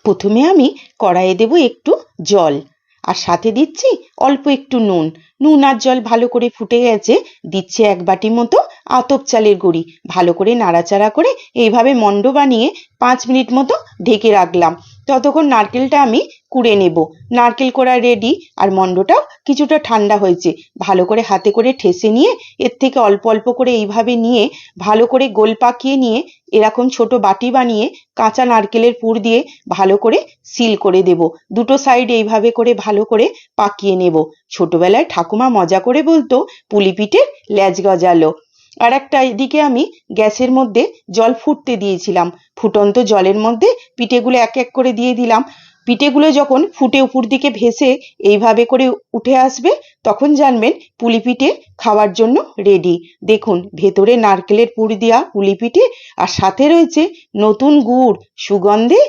প্রথমে আমি কড়াইয়ে দেব একটু জল, আর সাথে দিচ্ছি অল্প একটু নুন। নুন আর জল ভালো করে ফুটে গেছে, দিচ্ছি 1 বাটি মতো আতপ চালের গুঁড়ি। ভালো করে নাড়াচাড়া করে এইভাবে মণ্ড বানিয়ে 5 মিনিট মতো ঢেকে রাখলাম। ততক্ষণ নারকেলটা আমি কুড়ে নেব। নারকেল কোড়া রেডি, আর মণ্ডটাও কিছুটা ঠান্ডা হয়েছে। ভালো করে হাতে করে ঠেসে নিয়ে এর থেকে অল্প অল্প করে এইভাবে নিয়ে ভালো করে গোল পাকিয়ে নিয়ে এরকম ছোট বাটি বানিয়ে কাঁচা নারকেলের পুর দিয়ে ভালো করে সিল করে দেব। দুটো সাইড এইভাবে করে ভালো করে পাকিয়ে নেব। ছোটবেলায় ঠাকুমা মজা করে বলতো পুলি পিঠের ল্যাজ গজালো। আর একটা এদিকে আমি গ্যাসের মধ্যে জল ফুটতে দিয়েছিলাম। ফুটন্ত জলের মধ্যে পিঠেগুলো এক এক করে দিয়ে দিলাম। পিঠেগুলো যখন ফুটে উপর দিকে ভেসে এইভাবে করে উঠে আসবে, তখন জানবেন পুলি পিঠে খাওয়ার জন্য রেডি। দেখুন ভেতরে নারকেলের পুর দেওয়া পুলি পিঠে, আর সাথে রয়েছে নতুন গুড়, সুগন্ধে